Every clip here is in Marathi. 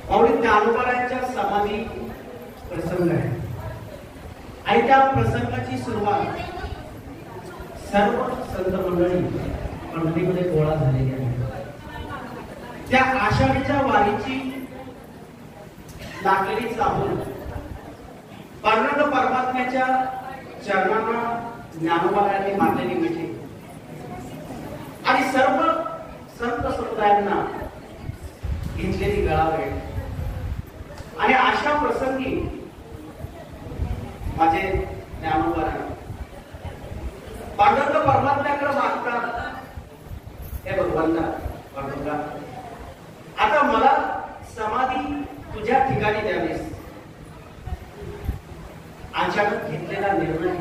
माऊली ज्ञानोबारायांच्या समाधी प्रसंग आहे आणि त्या प्रसंगाची सुरुवात सर्व संत मंडळी पंढरीमध्ये गोळा झालेली आहे. त्या आषाढीच्या वारीची लागलेली चाहूल पांडुरंग परमात्म्याच्या चरणांना ज्ञानोबारायांनी मारलेली मिठी आणि सर्व संत समुदायांना घेतलेली गळाभेट आणि अशा प्रसंगी माझे ज्ञानोबाराय पांडुरंग परमात्म्याकडे मागतात, हे भगवंता पांडुरंगा, आता मला समाधी तुझ्या ठिकाणी द्यावीस. अचानक घेतलेला निर्णय,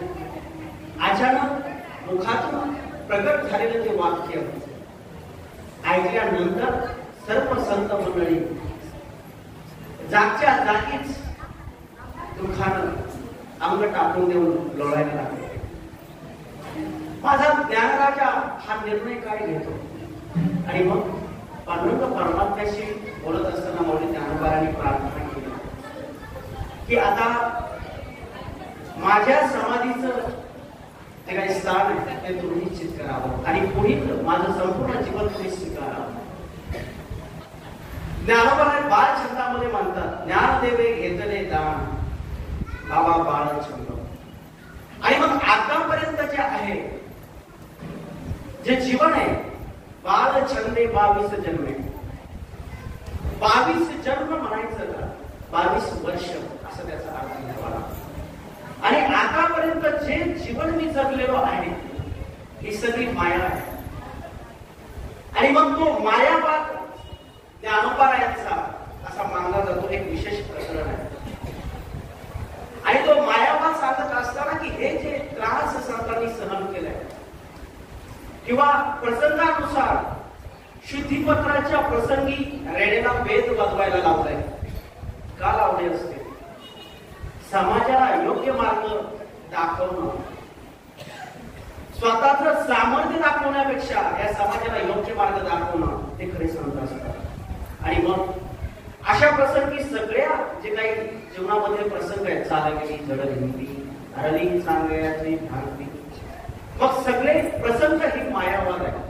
अचानक मुखातून प्रगट झालेलं ते वाक्य ऐकल्यानंतर सर्व संत मंडळी जागच्या जागीच दुःखानं अंग टाकून देऊन लोळायला लागले. माझा ज्ञानराजा हा निर्णय काय घेतो? आणि मग पांडुरंग परमात्म्याशी बोलत असताना माऊली ज्ञानोबारांनी प्रार्थना केली की आता माझ्या समाधीचं जे काही स्थान आहे ते तुम्ही निश्चित करावं आणि पुढील माझं संपूर्ण जीवन तुम्ही स्वीकारावं. ज्ञानोबा बाळ छंदामध्ये म्हणतात, ज्ञानदेवे घेतले दान बाबा बाळ छंद. आणि मग आतापर्यंत जे आहे जे जीवन आहे, बाळ छंदे 22 जन्मे, 22 जन्म म्हणायचं का, 22 वर्ष असं त्याचा अर्थ घ्यावा. आणि आतापर्यंत जे जीवन मी जगलेलो आहे ही सगळी माया आहे. आणि मग तो मायावाद ज्ञानोबारायांचा असा मानला जातो, एक विशेष प्रकरण आहे. आणि तो मायावाद सांगत असताना की हे जे त्रास संतांनी सहन केलाय किंवा प्रसंगानुसार शुद्धीपत्राच्या प्रसंगी रेडेला वेद वाजवायला लावलाय, का लावले असते? समाजाला योग्य मार्ग दाखवणं, स्वतःचं सामर्थ्य दाखवण्यापेक्षा या समाजाला योग्य मार्ग दाखवणं ते खरे संत असतात. आणि मग अशा प्रसंगी सगळ्या जे काही जीवनामध्ये प्रसंग आहेत, चालगेली जडगेली हरली सांगायची भांगली, मग सगळे प्रसंग ही मायावाद आहे.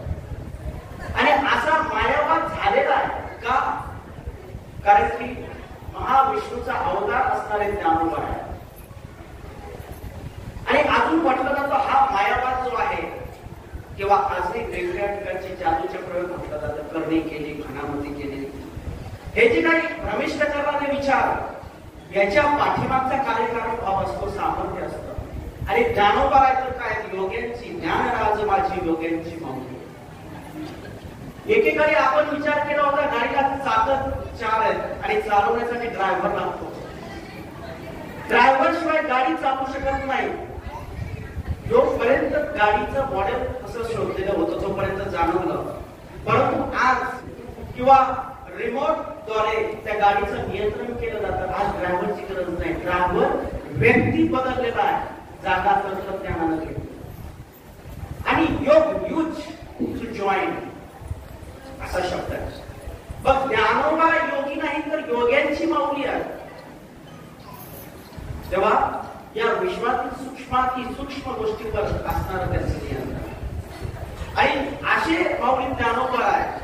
आणि असा मायावाद झालेला आहे का? कारण की महाविष्णूचा अवतार असणारे ज्ञानोबा आहे. आणि अजून म्हटलं जातं हा मायावाद जो आहे किंवा आजही वेगवेगळ्या ठिकाणचे जादूचे प्रयोग म्हटलं जातं, करणी केली, घणामती केली, हे जे काही भ्रमिष्ट करणारे विचार याच्या पाठीमागचा कार्यकारण भाव असतो, सामर्थ्य असतं. आणि ज्ञानोबाराय तर काय, योग्यांची ज्ञानराज माझी योग्यांची माऊली. एकेकाळी आपण विचार केला होता गाडीला चाकं 4 आहेत आणि चालवण्यासाठी ड्रायव्हर लागतो. ड्रायव्हर शिवाय गाडी चालू शकत नाही. जोपर्यंत गाडीचं मॉडेल असं शोधलेलं होतं तोपर्यंत जाणवलं. परंतु आज किंवा रिमोट द्वारे त्या गाडीचं नियंत्रण केलं जातं. आज ड्रायव्हरची गरज नाही. ड्रायव्हर व्यक्ती बदललेला आहे, जागा तंत्रज्ञानानं घेतली. आणि योग यूज टू जॉईन असा शब्द आहे. बघ, ज्ञानोबा योगी नाही तर योग्यांची माऊली आहे. तेव्हा या विश्वातील सूक्ष्माती सूक्ष्म गोष्टीवर असणारं त्यांचं नियंत्रण. आणि असे माऊली ज्ञानोबा आहे.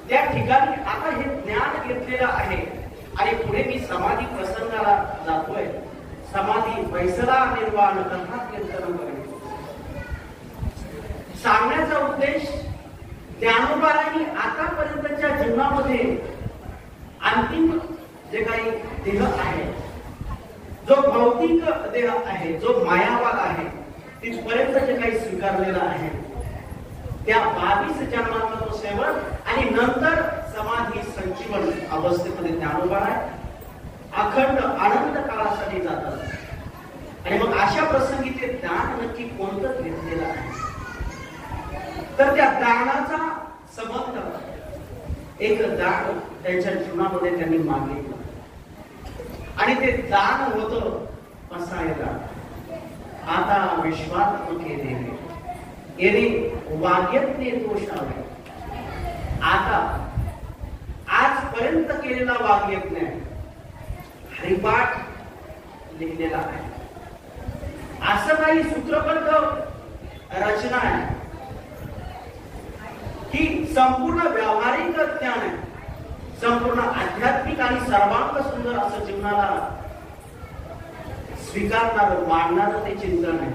त्या ठिकाणी आता हे ज्ञान घेतलेलं आहे आणि पुढे मी समाधी प्रसंगाला जातोय. समाधी फैसला निर्वाण कथा कीर्तन करणे सांगण्याचा उद्देश, ज्ञानोबारांनी आतापर्यंतच्या जीवनामध्ये अंतिम जे काही देह आहे, जो भौतिक देह आहे, जो मायावाद आहे, तिथपर्यंत जे काही स्वीकारलेला आहे, त्या 22 जन्मांचा तो सेवन आणि नंतर समाधी संजीवन अवस्थेमध्ये ज्ञानोबाराय अखंड आनंद काळासाठी जातात. आणि मग अशा प्रसंगी ते दान नक्की कोणतं घेतलेलं आहे? तर त्या दानाचा संबंध, एक दान त्यांच्या जीवनामध्ये त्यांनी मागितलं आणि ते दान होतं असायला. आता विश्वात केले येणे वाग्यज्ञे दोष आले. आता आज आजपर्यंत केलेला वाग्यज्ञ आहे, हरिपाठ लिहिलेला आहे. असं काही सूत्रबद्ध रचना आहे की संपूर्ण व्यावहारिक ज्ञान आहे, संपूर्ण आध्यात्मिक आणि सर्वांग सुंदर असं जीवनाला स्वीकारणार मानणार ते चिंतन आहे.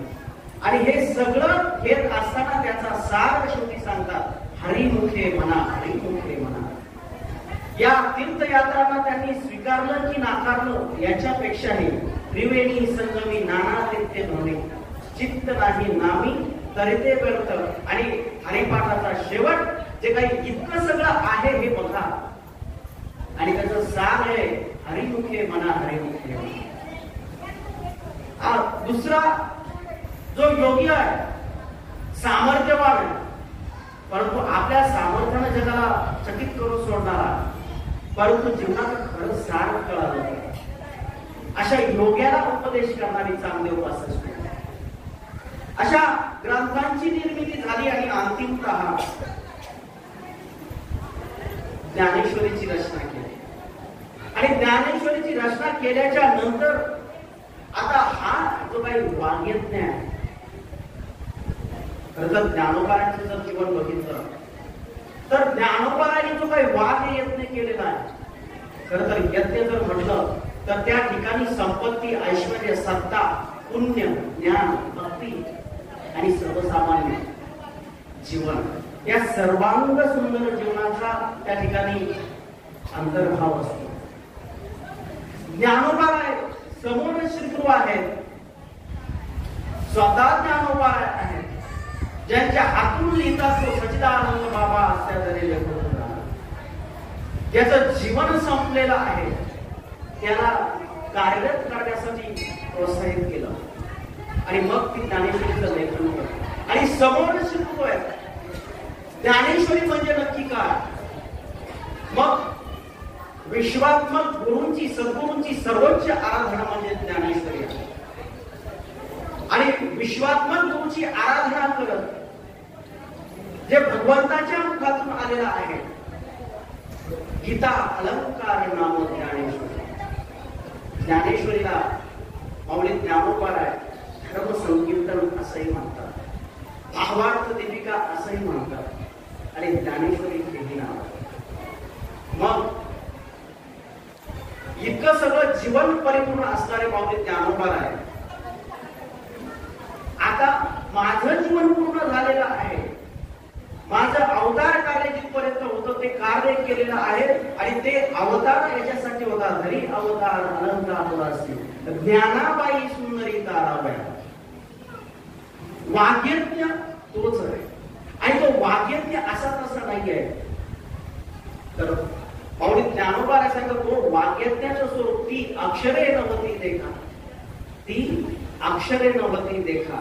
आणि हे सगळं घेत असताना त्याचा सार शेवटी सांगतात, हरिमुखे म्हणा, हरिमुखे म्हणा. या तीर्थयात्रांना त्यांनी स्वीकारलं की नाकारलं याच्यापेक्षाही त्रिवेणी संगमी नाना तीर्थे भ्रमे, चित्त नाही नामी तरी ते व्यर्थ. आणि हरिपाठाचा शेवट जे काही इतकं सगळं आहे हे बघा, आणि त्याचं सार आहे हरिमुखे म्हणा, हरिमुखे म्हणा. दुसरा जो योगी आहे, सामर्थ्यवान आहे, परंतु आपल्या सामर्थ्याने जगाला चकित करून सोडणारा, परंतु जीवनाचं खरं सार कळालं अशा योग्याला उपदेश करणारी चांगदेव वासष्ट. अशा ग्रंथांची निर्मिती झाली आणि अंतिमतः ज्ञानेश्वरीची रचना केली. आणि ज्ञानेश्वरीची रचना केल्याच्या नंतर आता हा जो काही वाग्यज्ञ आहे, खरं तर ज्ञानोबारांचं जर जीवन बघितलं तर ज्ञानोबारांनी जो काही वाग्यज्ञ केलेला आहे, खरं तर यज्ञ जर म्हटलं तर त्या ठिकाणी संपत्ती, ऐश्वर्य, सत्ता, पुण्य, ज्ञान, भक्ती आणि सर्वसामान्य जीवन या सर्वांग सुंदर जीवनाचा त्या ठिकाणी अंतर्भाव असतो. ज्ञानोबा आहे, समोर श्रीगुरु आहेत, स्वतः ज्ञानोबा आहेत, ज्यांच्या हातून लिहितात तो सच्चिदानंद बाबा असा जरी लेखक होता, ज्याचं जीवन संपलेलं आहे, त्याला कार्यरत करण्यासाठी प्रोत्साहित केलं आणि मग ती ज्ञानेश्वरीचं लेखन केलं. आणि समोर श्रीगुरु आहेत. ज्ञानेश्वरी म्हणजे नक्की काय? मग विश्वात्मक गुरूंची, सद्गुरूंची सर्वोच्च आराधना म्हणजे ज्ञानेश्वरी आहे. आणि विश्वात्मक गुरूची आराधना करत जे भगवंताच्या मुखातून आलेला आहे, गीता अलंकार नाम ज्ञानेश्वरी. ज्ञानेश्वरीला माऊली ज्ञानोबा आहे, धर्म संकीर्तन असंही म्हणतात, भावार्थ दीपिका असंही म्हणतात, आणि ज्ञानेश्वरी हेही नाव. मग इतकं सगळं जीवन परिपूर्ण असणारे माऊली ज्ञानोबा आहे. आता माझं जीवन पूर्ण झालेलं आहे, माझं अवतार कार्य जिथपर्यंत होतं ते कार्य केलेलं आहे, आणि ते अवतार याच्यासाठी होता, धरी अवतार अनंत अवतार ज्ञानाबाई सुंदरी ताराबाई. वाग्यज्ञ तोच आहे, आणि तो वाग्यज्ञ असा तसा नाही आहे. तर माऊली ज्ञानोबा सांगतो तो वाग्यज्ञाचं स्वरूप, ती अक्षरे नवती देखा, ती अक्षरे नवती देखा,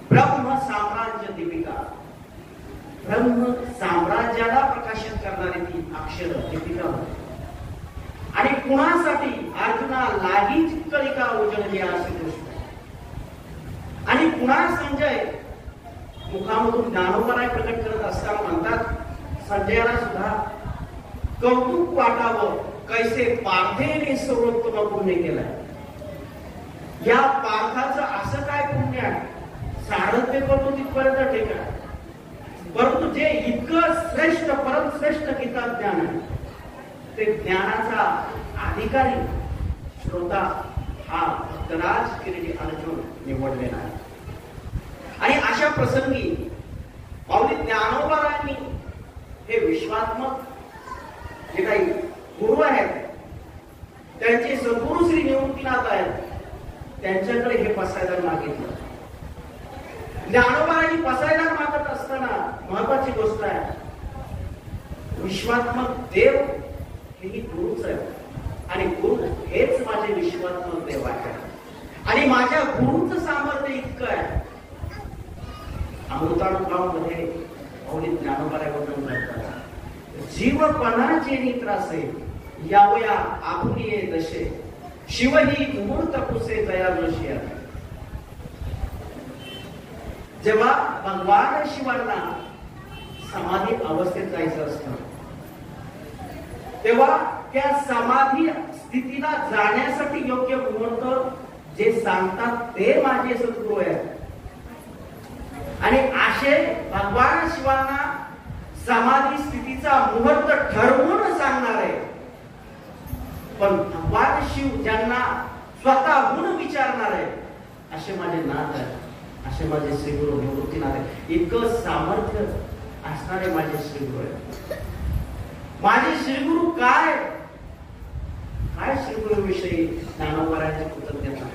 ब्रह्म साम्राज्य दीपिका. ब्रह्म साम्राज्याला प्रकाशित करणारी ती अक्षर दीपिका. आणि कुणासाठी? अर्जुना लागी चित्कलिका उजळली अशी गोष्ट. आणि कुणा? संजय मुखामधून ज्ञानोबा प्रकट करत असताना म्हणतात, संजयाला सुद्धा कौतुक वाटावं, कैसे पार्थेने सर्वोत्तम पुण्य केलंय. या पार्थाचं असं काय पुण्य आहे, सारथ्य करतो तिथपर्यंत ठीक आहे, परंतु जे इतकं श्रेष्ठ परमश्रेष्ठ गीता ज्ञान आहे, ते ज्ञानाचा अधिकारी श्रोता हा भक्तराज किरीटी अर्जुन निवडलेला आहे. आणि अशा प्रसंगी माऊली ज्ञानोबारांनी हे विश्वात्मक जे काही गुरु आहेत, त्यांचे सद्गुरु श्री निवृत्तीनाथ आहेत, त्यांच्याकडे हे पसायदान मागितलं. ज्ञानोबारांनी पसायदान मागत असताना महत्वाची गोष्ट आहे, विश्वात्मक देव हेही गुरुच आहे, आणि गुरु हेच माझे विश्वात्मक देव आहे. आणि माझ्या गुरुचं सामर्थ्य इतकं आहे. अमृतानुभवामध्ये माऊली ज्ञानोबारांबद्दल म्हणतात, जीवपणाचे नित्रासे यावया आपुलिये दशे, शिवही मुहूर्त पुसे दया नशी. जेव्हा भगवान शिवांना समाधी अवस्थेत जायचं असतं, तेव्हा त्या समाधी स्थितीला जाण्यासाठी योग्य मुहूर्त जे सांगतात ते माझे सद्गुरू आहेत. आणि असे भगवान शिवांना समाधी स्थितीचा मुहूर्त ठरवून सांगणार आहे. पण भगवान शिव ज्यांना स्वतःहून विचारणार आहे असे माझे नाथ आहे, असे माझे श्रीगुरु निवृत्तीनाथ आहे. इतकं सामर्थ्य असणारे माझे श्रीगुरु आहे. माझे श्रीगुरु काय काय श्रीगुरु विषयी ज्ञानोबारांची कृतज्ञता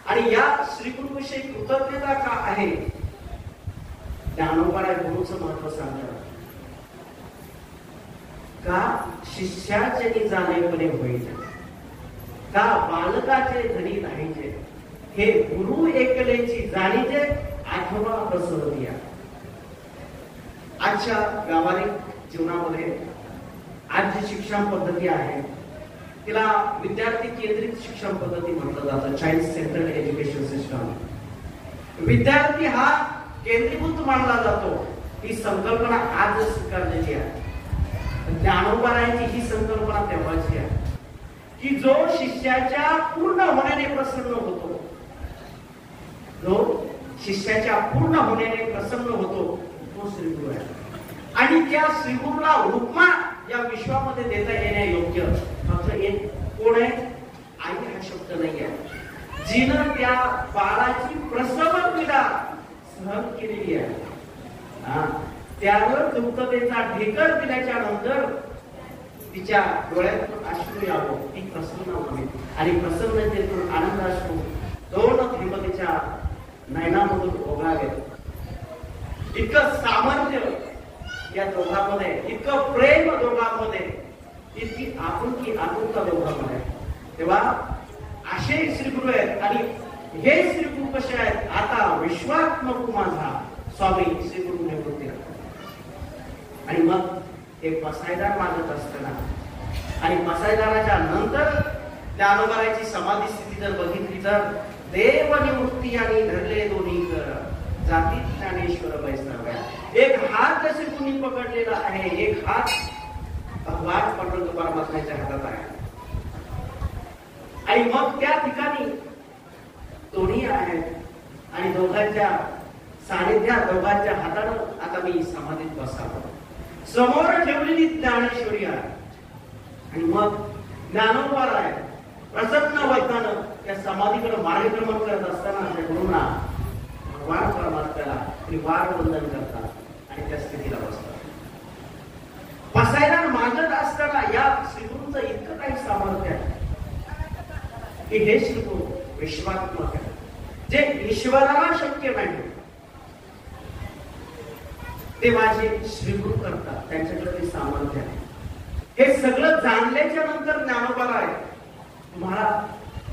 आणि या श्रीगुरु विषयी कृतज्ञता का आहे. ज्ञानोबारा गुरुचं महत्व सांगतात. का शिष्याचे जाणेपणे होईल, का बालकाचे धनी राहायचे, हे गुरु एकलेची जाणीचे आठवा प्रसवती. आजच्या व्यावहारिक जीवनामध्ये आज जी शिक्षण पद्धती आहे तिला विद्यार्थी केंद्रित शिक्षण पद्धती म्हटलं जातं. Child central education system. विद्यार्थी हा केंद्रीभूत मानला जातो. ही संकल्पना आज स्वीकारलेली आहे. ज्ञानोबारांची ही संकल्पना तेव्हाची आहे की जो शिष्याच्या पूर्ण होण्याने प्रसन्न होतो, जो शिष्याच्या पूर्ण होण्याने प्रसन्न होतो तो श्रीगुरु आहे. आणि त्या श्रीगुरूला उपमा या विश्वामध्ये देता येण्यायोग्य फक्त एक कोण आहे. आई हा शब्द नाही आहे. जिनं त्या बाळाची प्रसव पीडा सहन केलेली आहे. त्यावर दुःखतेचा ढेकर दिल्याच्या नंतर तिच्या डोळ्यातून अश्रू यावं, ती प्रसन्न होईल आणि प्रसन्नतेतून आनंद अश्रू दोन थेंब तिच्या नयनामधून ओघळावेत. इतकं सामर्थ्य या दोघांमध्ये, इतकं प्रेम दोघांमध्ये, इतकी आपुलकी आपुलता दोघांमध्ये. तेव्हा असे श्रीगुरु आहेत. आणि हे श्रीगुरु कसे आहेत. आता विश्वात्मक माझा स्वामी श्रीगुरु निवृत्तीनाथ. आणि मग ते पसायदार मागत असताना आणि पसायदाराच्या नंतर ज्ञानोबाराची समाधी स्थिती जर बघितली तर देव निवृत्ती आणि धरले दोन्ही कर जाती ज्ञानेश्वर बैसाव्या. एक हात जसे कुणी पकडलेला आहे, एक हात भगवान पंडित परमात्म्याच्या हातात आहे. आणि मग त्या ठिकाणी दोन्ही आहेत आणि दोघांच्या सानिध्यात दोघांच्या हातानं आता मी समाधीत बसावं. समोर ठेवलेली ज्ञानेश्वरी आहे आणि मग ज्ञानोबार आहे. प्रसन्न वैतानं त्या समाधीकडे मार्गक्रमण करत असताना त्या गुरुंना भगवान परमात्म्याला त्रिवार वंदन करतात आणि त्या स्थितीला बसतात. बसायला मागत असताना या श्रीगुरूंचं इतकं काही सामर्थ्य आहे की हे श्रीगुरु विश्वात्मक आहे. जे ईश्वराला शक्य नाही ते माझे श्रीगुरु करतात. त्यांच्याकडे सामर्थ्य आहे. हे सगळं जाणल्याच्या नंतर ज्ञानोबाला आहे. तुम्हाला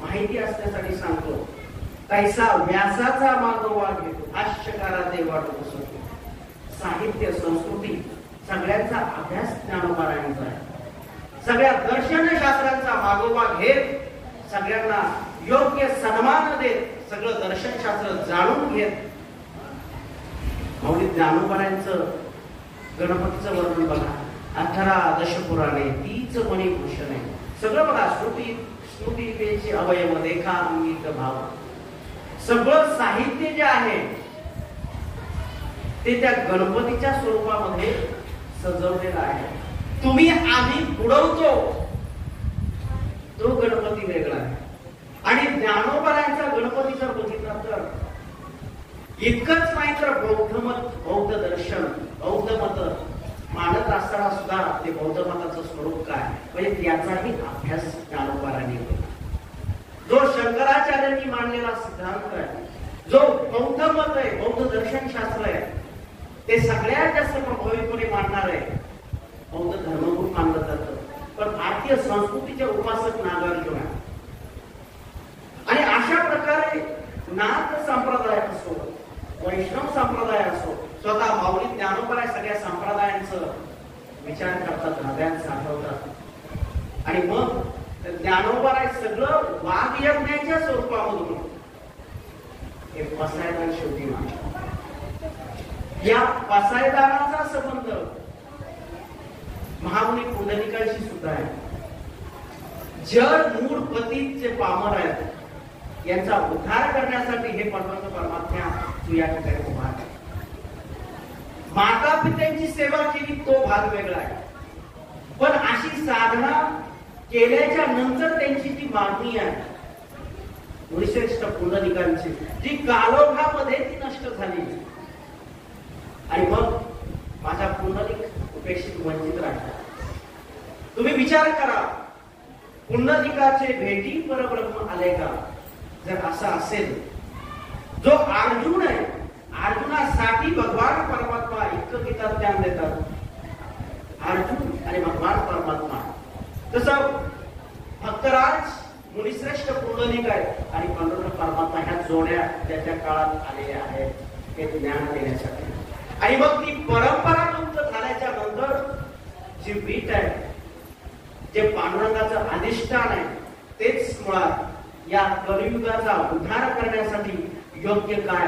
माहिती असण्यासाठी सांगतो. कैसा व्यासाचा मागोवा घेतो, भाष्यकारा देवाडू बसवतो. साहित्य संस्कृती सगळ्यांचा अभ्यास ज्ञानोबारांचा आहे. सगळ्या दर्शनशास्त्रांचा मागोवा घेत, सगळ्यांना योग्य सन्मान देत, सगळं दर्शनशास्त्र जाणून घेत माऊली ज्ञानोबारांचं गणपतीचं वर्णन बघा. 18 दशपुराणे तीच मणी भूषण आहे. सगळं बघा. स्मृतीचे अवयव देखा अंगिक भाव. सगळं साहित्य जे आहे ते त्या गणपतीच्या स्वरूपामध्ये सजवलेलं आहे. तुम्ही आम्ही बुडवतो तो गणपती वेगळा आहे. आणि ज्ञानोबारांचा गणपती जर बघितला तर इतकंच नाही तर बौद्ध मत, बौद्ध दर्शन, बौद्ध मत मानत असताना सुद्धा ते बौद्ध मताचं स्वरूप काय म्हणजे त्याचाही अभ्यास ज्ञानोबारांनी केला. जो शंकराचार्यांनी मांडलेला सिद्धांत आहे, जो बौद्ध मत आहे, बौद्ध दर्शन शास्त्र आहे, ते सगळ्यात जास्त प्रभावीपणे मांडणार आहे बौद्ध धर्मगुरू मानलं जातं. पण भारतीय संस्कृतीचे उपासक नागार्जुन आहे. आणि अशा प्रकारे नाथ संप्रदाय असो, वैष्णव संप्रदाय असो, स्वतः माऊली ज्ञानोबा सगळ्या संप्रदायांचं विचार करतात, हृदयात साठवतात. आणि मग ज्ञानोबा सगळं वाद यज्ञाच्या स्वरूपामधून हे पसायदान शेवटी मानतात. या पसायदानाचा संबंध महामुनी पुंडलिकांशी सुद्धा आहे. जड मूळ पतीत जे पामर आहेत यांचा उद्धार करण्यासाठी हे पांडुरंग परमात्मा तू या ठिकाणी उभा आहे. माता पित्यांची सेवा केली तो भाग वेगळा आहे, पण अशी साधना केल्याच्या नंतर त्यांची जी मागणी आहे मुनिश्रेष्ठ पुंडलिकांची, जी कालोखामध्ये ती नष्ट झाली आणि मग माझा पुंडलिक उपेक्षित वंचित राहिला. तुम्ही विचार करा, पुंडलिकाचे भेटी परब्रह्म आले का? जर असं असेल, जो अर्जुन आहे, अर्जुनासाठी भगवान परमात्मा इतकं गीता ज्ञान देतात, अर्जुन आणि भगवान परमात्मा. तसं भक्तराज मुनिश्रेष्ठ पुंडलिक आहे आणि पांडुरंग परमात्मा ह्या जोड्या त्याच्या काळात आलेल्या आहेत हे ज्ञान देण्यासाठी. आणि मग ती परंपरा मुक्त झाल्याच्या नंतर जी वीट आहे, जे पांडुरंगाचं अधिष्ठान आहे, तेच मुळात या कलियुगाचा उद्धार करण्यासाठी योग्य काय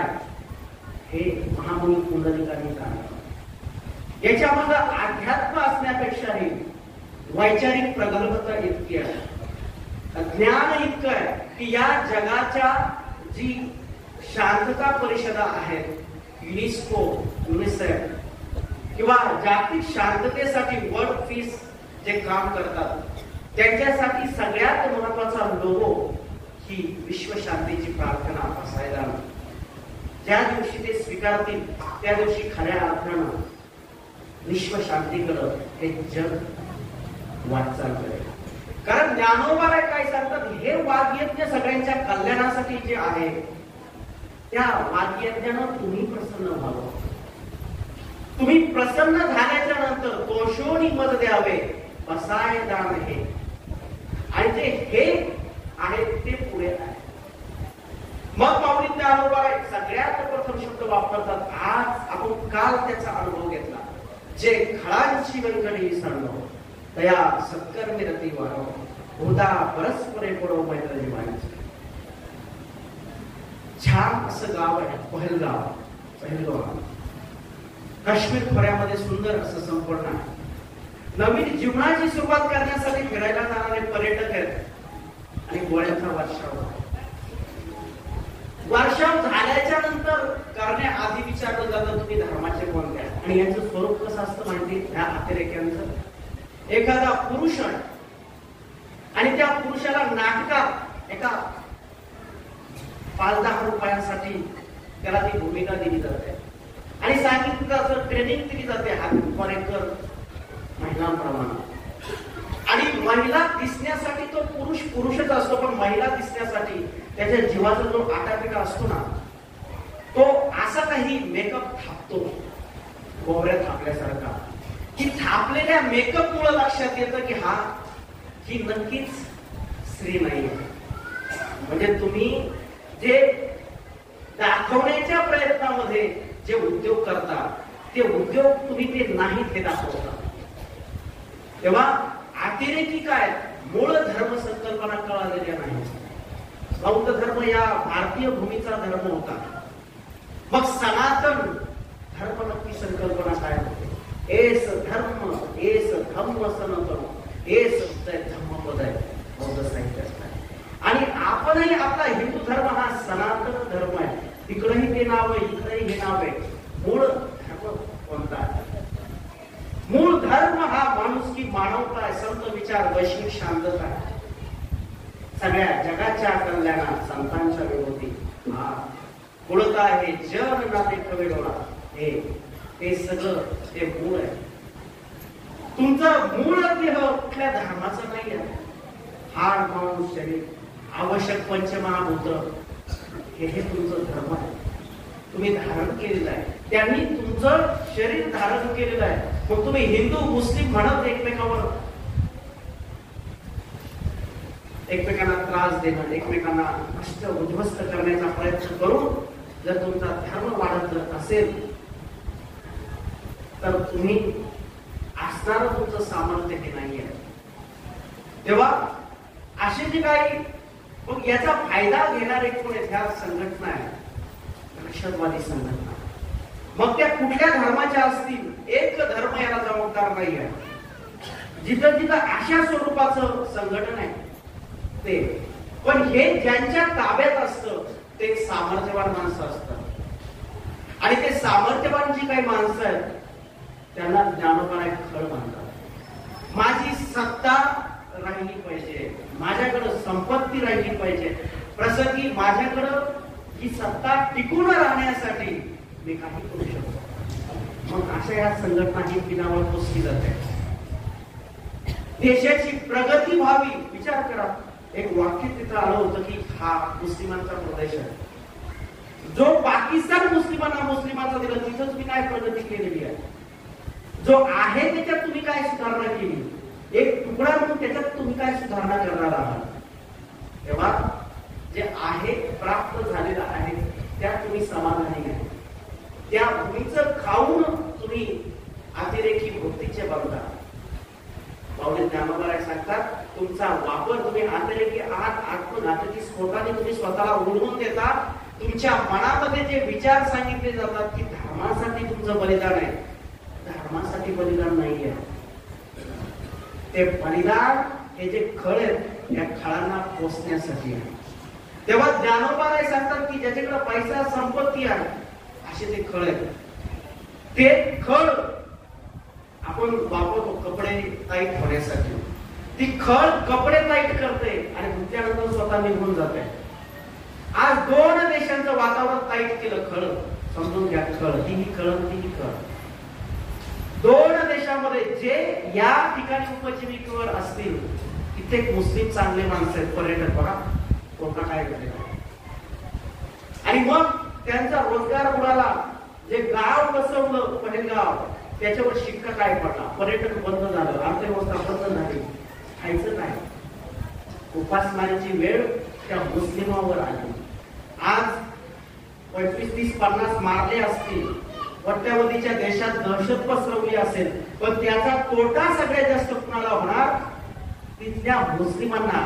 हे महामुनी पुंडलिकांनी सांगितलं. याच्यामध्ये अध्यात्म असण्यापेक्षाही वैचारिक प्रगल्भता इतकी आहे, ज्ञान इतकं आहे की या जगाच्या जी शांतता परिषदा आहेत, युनेस्को, युनिसेफ किंवा जागतिक शांततेसाठी वर्ल्ड पीस जे काम करतात, त्यांच्यासाठी सगळ्यात महत्वाचा लोगो ही विश्व शांतीची प्रार्थना असायला. ज्या दिवशी ते स्वीकारतील त्या दिवशी खऱ्या अर्थानं विश्व शांतीकडे हे जग वाटचाल करेल. कारण ज्ञानोबा काय सांगतात, हे वाग्यज्ञ सगळ्यांच्या कल्याणासाठी जे आहे, त्या वाग्यज्ञानं तुम्ही प्रसन्न व्हावं. तुम्ही प्रसन्न झाल्याच्या नंतर तोषोनी मत द्यावे बसाय दान हे, आणि ते हे आहे ते पुढे आहे. मग माऊली ज्ञानोबा सगळ्यात प्रथम शब्द वापरतात. आज आपण काल त्याचा अनुभव घेतला, जे खळांची व्यंकटी सांडव तया सत्कर्मी रती वाढव होता परस्परे पडो मैत्र जीवांची. छान असं गाव आहे पहलगाव. काश्मीर खोऱ्यामध्ये सुंदर असं संपूर्ण आहे. नवीन जीवनाची सुरुवात करण्यासाठी फिरायला जाणारे पर्यटक आहेत आणि गोळ्याचा वर्षाव झाल्याच्या नंतर करण्याआधी विचारलं जातं तुम्ही धर्माचे कोणते आहे, आणि यांचं स्वरूप कसं असतं माहिती? ह्या अतिरेक्यांचं, एखादा पुरुष आहे आणि त्या पुरुषाला नाटकात एका 5-10 रुपयांसाठी त्याला ती भूमिका दिली जाते आणि सांगितलं ट्रेनिंग दिली जाते हातमारेकर महिलांप्रमाणे. आणि महिला दिसण्यासाठी तो पुरुष पुरुषच असतो, पण महिला दिसण्यासाठी त्याच्या जीवाचा जो आटापिटा असतो ना, तो असा काही मेकअप थापतो गोबऱ्या थापल्यासारखा, की थापलेल्या मेकअप मुळे लक्षात येतं की ही नक्कीच स्त्री नाही. म्हणजे तुम्ही जे दाखवण्याच्या प्रयत्नामध्ये जे उद्योग करता, ते उद्योग तुम्ही ते नाहीत हे दाखवता. तेव्हा अतिरेकी काय, मूळ धर्म संकल्पना कळालेल्या नाही. बौद्ध धर्म या भारतीय भूमीचा धर्म होता. मग सनातन धर्म नक्की संकल्पना काय होते? एस धर्म एस धम्म सनातन एस धम्मपद आहे बौद्ध साहित्यात. आणि आपणही आपला हिंदू धर्म हा सनातन धर्म आहे. तिकडेही ते नाव आहे, इकडेही हे नाव आहे. मूळ धर्म कोणता आहे? मूळ धर्म हा माणुसकी, मानवता आहे, संत विचार, वैश्विक शांतता आहे, सगळ्या जगाच्या कल्याणात संतांच्या विरोधी हा कुळता आहे जन नाते कवेडोळा हे सगळं ते मूळ आहे. तुमचं मूळ देह कुठल्या धर्माचं नाही आहे. हाड माणूस शरीर आवश्यक पंचमहाभूत हे तुमचं धर्म आहे. तुम्ही धारण केलेलं आहे, त्यांनी तुमचं शरीर धारण केलेलं आहे. मग तुम्ही हिंदू मुस्लिम म्हणत एकमेकांना त्रास देणं, एकमेकांना नष्ट उद्ध्वस्त करण्याचा प्रयत्न करून जर तुमचा धर्म वाढत असेल तर तुम्ही असणारं तुमचं सामर्थ्य हे नाही आहे. तेव्हा असे जे काही मग याचा फायदा घेणारे कोण आहेत? ह्या संघटना आहे, दहशतवादी संघटना. मग त्या कुठल्या धर्माच्या असतील, एक धर्म याला जबाबदार नाही आहे. जिथं जिथं अशा स्वरूपाचं संघटन आहे ते, पण हे ज्यांच्या ताब्यात असतं ते सामर्थ्यवान माणसं असतात आणि ते सामर्थ्यवान जी काही माणसं आहेत त्यांना ज्ञानोबा एक खळ मानतात. माझी सत्ता राहिली पाहिजे, माझ्याकडे संपत्ती राहिली पाहिजे, प्रसंगी माझ्याकडं ही सत्ता टिकून राहण्यासाठी मी काही करू शकतो. मग अशा या संघटना ही पिनावर पोचली जाते. देशाची प्रगती व्हावी, विचार करा. एक वाक्य तिथं आलं होतं की हा मुस्लिमांचा प्रदेश आहे. जो पाकिस्तान मुस्लिमांचा दिला तिथं तुम्ही काय प्रगती केलेली आहे? जो आहे त्याच्यात तुम्ही काय सुधारणा केली? एक तुकडा म्हणून त्याच्यात तुम्ही काय सुधारणा करणार आहात? तेव्हा जे आहे प्राप्त झालेलं आहे त्यात तुम्ही समाधानी आहे. त्या भूमीचं खाऊन तुम्ही अतिरेकी भक्तीचे बनता. पावले ज्ञानोबा सांगतात तुमचा वापर तुम्ही अतिरेकी आहात, आत्मघातकी स्फोटाने तुम्ही स्वतःला उडवून देता. तुमच्या मनामध्ये जे विचार सांगितले जातात की धर्मासाठी तुमचं बलिदान आहे, धर्मासाठी बलिदान नाहीये. ते बलिदान हे जे खळ आहेत या खळांना पोचण्यासाठी आहे. तेव्हा ज्ञानोबा सांगतात की ज्याच्याकडे पैसा संपत्ती आहे असे ते खळ आहेत. ते खळ आपण वापरतो कपडे टाईट होण्यासाठी. ती खळ कपडे टाईट करते आणि त्यानंतर स्वतः निघून जाते. आज 2 देशांचं वातावरण टाईट केलं खळ. समजून घ्या, खळ ती खळ. 2 देशांमध्ये जे या ठिकाणी उपजीविकेवर असतील तिथे मुस्लिम चांगले माणसं आहेत, पर्यटक बघा कोणता काय घडले आणि मग त्यांचा रोजगार उडाला. जे गाव बसवलं पहलगाव त्याच्यावर शिक्का काय पडला? पर्यटन बंद झालं, अर्थव्यवस्था बंद झाली. खायचं काय? उपासमारीची वेळ त्या मुस्लिमावर आली. आज 25, 30, 50 मारले असतील, कोट्यावधीच्या देशात दहशत पसरवली असेल, पण त्याचा तोटा सगळ्यात जास्त कुणाला होणार? तिथल्या मुस्लिमांना.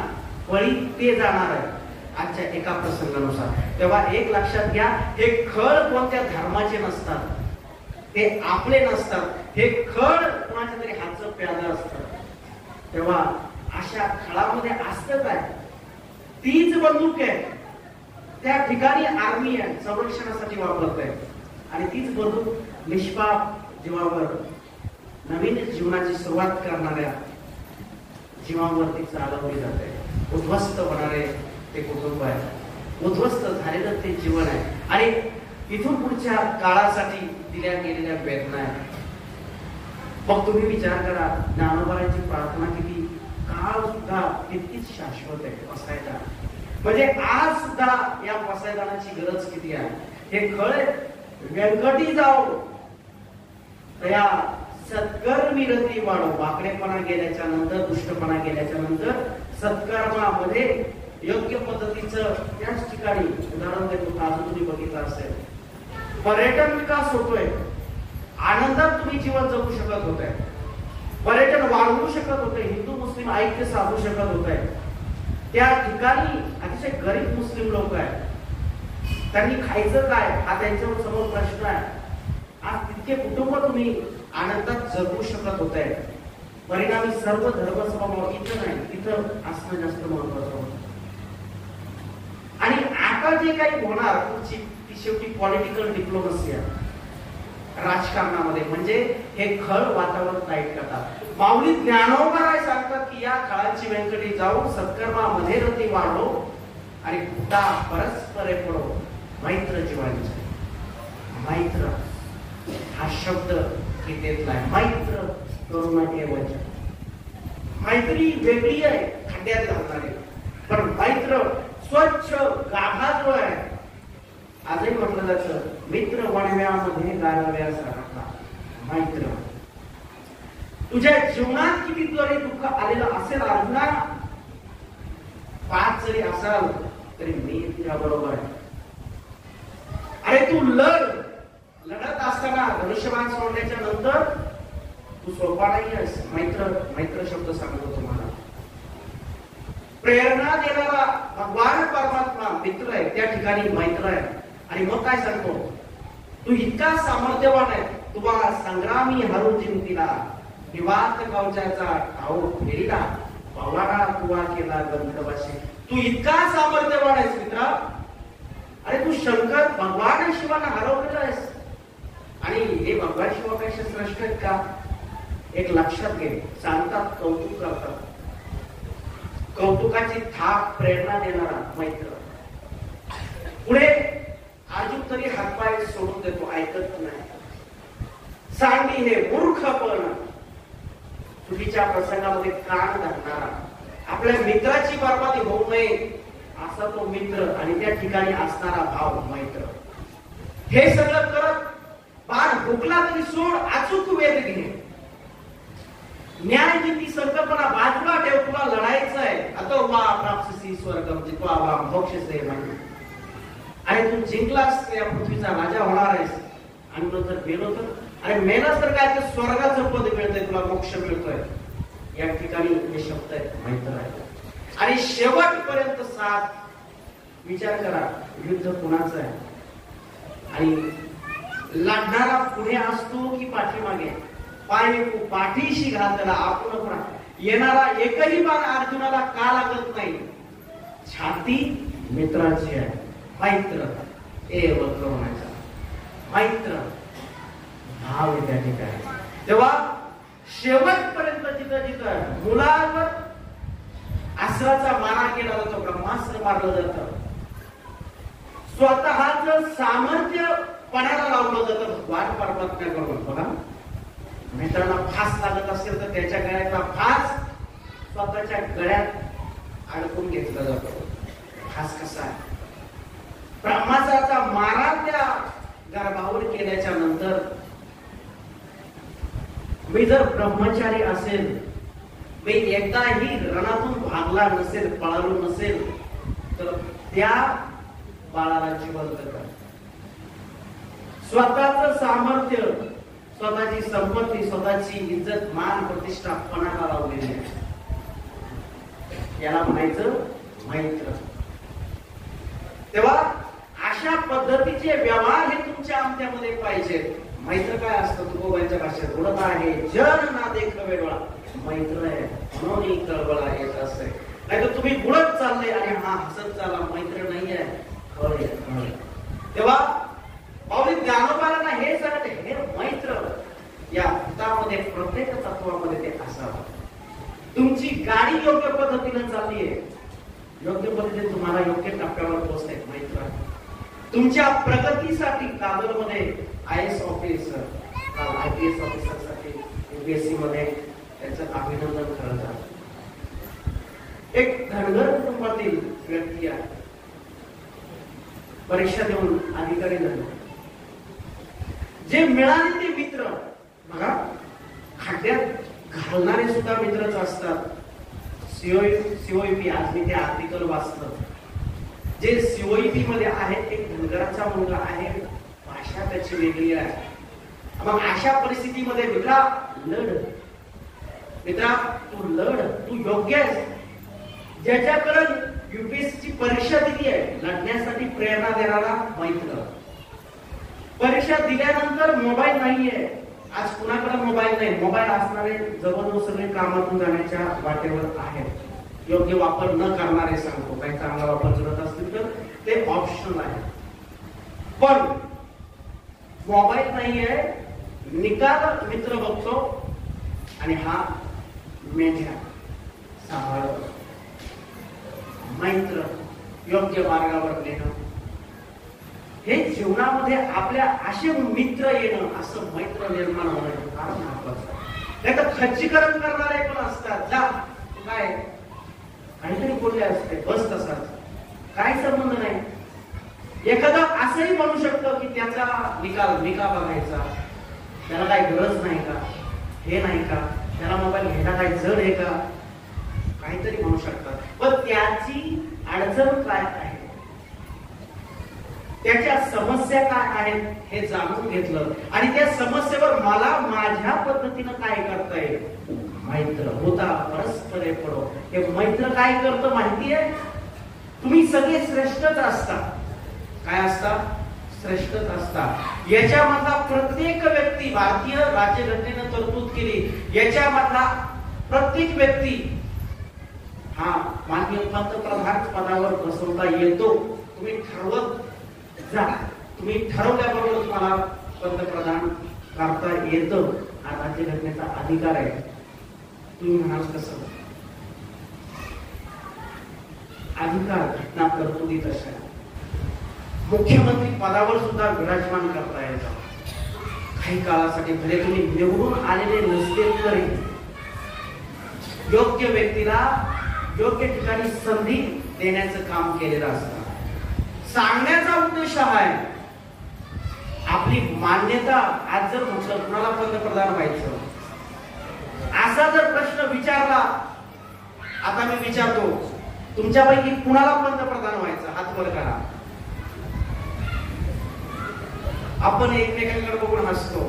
बळी ते जाणार आहे आजच्या एका प्रसंगानुसार. तेव्हा एक लक्षात घ्या, हे खळ कोणत्या धर्माचे नसतात, ते आपले नसतात. हे खळ कोणाच्या तरी हातचं प्यादा असतात. तेव्हा अशा खळामध्ये असतं काय? तीच बंदूक आहे, त्या ठिकाणी आर्मी आहे, संरक्षणासाठी वापरत आहे आणि तीच बंदूक निष्पाप जीवावर, नवीन जीवनाची सुरुवात करणाऱ्या जीवावरती चालवली जाते. उद्ध्वस्त होणारे ते कुटुंब आहे, उद्ध्वस्त झालेलं ते जीवन आहे आणि इथून पुढच्या काळासाठी दिल्या गेलेल्या वेदना आहेत. मग तुम्ही विचार करा, ज्ञानोबाची प्रार्थना किती काळ सुद्धा तितकीच शाश्वत आहे पसायदान. म्हणजे आज सुद्धा या पसायदानाची गरज किती आहे? हे खळ व्यंकटी जाओ तया सत्कर्मी रती वाढो. वाकडेपणा गेल्याच्या नंतर, दुष्टपणा गेल्याच्या नंतर सत्कर्मामध्ये योग्य पद्धतीचं त्याच ठिकाणी उदाहरण देतो. अजून तुम्ही बघितलं असेल, पर्यटन विकास होतोय, आनंदात तुम्ही जीवन जगू शकत होते, पर्यटन वाढवू शकत होते, हिंदू मुस्लिम ऐक्य साधू शकत होते. त्या ठिकाणी अतिशय गरीब मुस्लिम लोक आहेत, त्यांनी खायचं काय हा त्यांच्यावर समोर प्रश्न आहे. आज तितके कुटुंब तुम्ही आनंदात जगू शकत होते. परिणामी सर्व धर्म समभाव इथं नाही, तिथं असणं जास्त महत्वाचं होतं. आणि आता जे काही होणार ती शेवटी पॉलिटिकल डिप्लोमसी आहे राजकारणामध्ये. म्हणजे हे खळ वातावरण टाईट करतात. माऊली ज्ञानोबा सांगतात की या खळाची व्यंकटी जाऊन सत्कर्मामध्ये रती वाढो आणि कुठा परस्परे पडो मैत्र जीवांचे. मैत्र हा शब्द गीतेतला आहे. मैत्र करुणाऐवज मैत्री वेगळी आहे, खड्ड्यात घालणारी, पण मैत्र स्वच्छ गाभा जो आहे. आजही म्हटलं जातं मित्र वणव्यामध्ये गारव्यासारखा. मैत्र तुझ्या जीवनात किती जरी दुःख आलेलं असेल, अर्जुना 5 जरी असाल तरी मी तुझ्या बरोबर आहे. अरे तू लढत असताना धनुष्यबाण सोडण्याच्या नंतर तू सोपा नाही आहेस. मैत्र शब्द सांगतो तुम्हाला. प्रेरणा देणारा भगवान परमात्मा मित्र आहे, त्या ठिकाणी मैत्र आहे. आणि मग काय सांगतो, तू इतका सामर्थ्यवान आहे, तुम्हाला संग्रामी हरू जिंतीला निवांत गावच्याचा ठाऊ फेरीला पवारा तुवा केला गंधर्वाशी. तू इतका सामर्थ्यवान आहेस मित्रा. अरे तू शंकर भगवान शिवांना हरवलेला आहेस आणि हे भगवान शिवापेक्षा श्रेष्ठ आहेत का? एक लक्षात घे. सांगतात, कौतुक करतात. कौतुकाची थाप प्रेरणा देणारा मैत्र. पुढे अर्जुन तरी हातपाय सोडून देतो, ऐकत नाही. सांडी हे मूर्खपण. चुकीच्या प्रसंगामध्ये कान घालणारा, आपल्या मित्राची बरबादी होऊ नये असा तो मित्र आणि त्या ठिकाणी असणारा भाव मैत्र. हे सगळं करत बाण हुकला तरी सोड, अचूक वेध घे. न्याय नीती संकल्पना बाजूला ठेव, तुला लढायचं आहे. आता वा प्राप्सी स्वर्गम जित्वा वा मोक्षसे म्हणजे. आणि तू जिंकलास या पृथ्वीचा राजा होणार आहेस. आणि नंतर गेलो तर आणि मेहनत तर काय, ते स्वर्गाचं पद मिळतंय, तुला मोक्ष मिळतोय. या ठिकाणी हे शब्द आहेत, मैत्र आहे. आणि शेवटपर्यंत साथ. विचार करा, युद्ध कुणाचं आहे आणि लढणारा पुढे असतो की पाठीमागे? पाय पाठीशी घालताना आपण पण येणारा एकही बाण अर्जुनाला का लागत नाही? छाती मित्राची आहे. मैत्र एव द्रोणाचा मैत्र भाव आहे त्या ठिकाणी. तेव्हा शेवटपर्यंत जिथं मुलावर अस्त्राचा मारा केला जातो, ब्रह्मास्त्र मारलं जातं, स्वतःच सामर्थ्य पणाला लावलं जातं भगवान परमात्म्याकडून. बघा, मित्रांना फास लागत असेल तर त्याच्या गळ्यातला फास स्वतःच्या गळ्यात अडकून घेतला जातो. फास कसा आहे? ब्रह्मास्त्राचा मारा त्या गर्भावर केल्याच्या नंतर मी जर ब्रह्मचारी असेल, मी एकदाही रणातून भागला नसेल, पळालो नसेल, तर त्या बाळाला जिवंत कर. स्वतःच सामर्थ्य, स्वतःची संपत्ती, स्वतःची इज्जत, मान, प्रतिष्ठा पणाला लावलेली आहे. याला म्हणायचं मैत्र. तेव्हा अशा पद्धतीचे व्यवहार हे तुमच्या आमच्यामध्ये पाहिजेत. मैत्र काय असतं? तुकोबांच्या भाषेत गुणता आहे जन ना देख वेगळा. मैत्र आहे म्हणून कळवळा येत असते. नाही तर तुम्ही गुणत चालले आणि हा हसत चालला, मैत्र नाही आहे. तेव्हा पावली ज्ञानोबाला हे सांगते, हे मैत्र या हितामध्ये प्रत्येक तत्वामध्ये ते असावं. तुमची गाडी योग्य पद्धतीने चालली आहे, योग्य पद्धतीने तुम्हाला योग्य टप्प्यावर पोहोचते मैत्र. तुमच्या प्रगतीसाठी कागलमध्ये IAS ऑफिसर, IPS ऑफिसर साठी UPSC मध्ये त्यांचं अभिनंदन करत आहे. एक धनगर कुटुंबातील व्यक्ती आहे, परीक्षा देऊन अधिकारी झाले. जे मिळाले ते मित्र बघा, खड्ड्यात घालणारे सुद्धा मित्रच असतात. COEP आज मी ते आर्टिकल वाचलं. जे COEP मध्ये आहेत, एक धनगराचा मुलगा आहे, भाषा त्याची वेगळी आहे. मग अशा परिस्थितीमध्ये मित्रा लढ, मित्रा तू लढ, तू योग्य आहेस. ज्याच्याकडे UPSC ची परीक्षा दिली आहे, लढण्यासाठी प्रेरणा देणारा मैत्र. परीक्षा दिल्यानंतर मोबाईल नाहीये, आज कुणाकडे मोबाईल नाही, मोबाईल असणारे जवळजवळ सगळे कामातून जाण्याच्या वाटेवर आहेत. योग्य वापर न करणारे सांगतो, काही चांगला वापर करत असतील तर ते ऑप्शनल आहे. पण मोबाईल नाहीये, निकाल मित्र बघतो आणि हा मेंढ्या सांभाळतो. मैत्र योग्य मार्गावर नेणं हे जीवनामध्ये आपल्या असे मित्र येणं, असं मैत्र निर्माण होणं फार महत्वाचं आहे. नाही तर खच्चीकरण करणारे पण असतात. जा काय काहीतरी बोलले असते, बस तसाच, काय संबंध नाही. एखादा असंही म्हणू शकतो की त्याचा निकाल मी का बघायचा, त्याला काही गरज नाही का, हे नाही का, त्याला मोबाईल घ्यायला काही जड आहे का, काहीतरी म्हणू शकतात. पण त्याची अडचण काय आहे, त्याच्या समस्या काय आहेत हे जाणून घेतलं आणि त्या समस्येवर मला माझ्या पद्धतीनं काय करता येईल. मैत्र होता परस्परे पडो. हे मैत्र काय करतं माहिती आहे? तुम्ही सगळे श्रेष्ठच असता. काय असता? श्रेष्ठच असता. याच्यामधला प्रत्येक व्यक्ती, भारतीय राज्यघटनेनं तरतूद केली, याच्यामधला प्रत्येक व्यक्ती हा माननीय पंतप्रधान पदावर बसवता येतो. तुम्ही ठरवत जा, तुम्ही ठरवल्याबरोबर तुम्हाला पंतप्रधान करता येतं. हा राज्यघटनेचा अधिकार आहे. तुम्ही म्हणाल कसं? अधिकार घटना तरतुदीत अशा मुख्यमंत्री पदावर सुद्धा विराजमान करता येतं. काही काळासाठी भले तुम्ही निवडून आलेले नसले तरी योग्य व्यक्तीला योग्य ठिकाणी संधी देण्याचं काम केलेलं असतं. सांगण्याचा उद्देश आहे आपली मान्यता. आज जर म्हटलं कुणाला पंतप्रधान व्हायचं असा जर प्रश्न विचारला, आता मी विचारतो तुमच्यापैकी कुणाला पंतप्रधान व्हायचं? हात वर करा. आपण एकमेकांकडे बघून हसतो.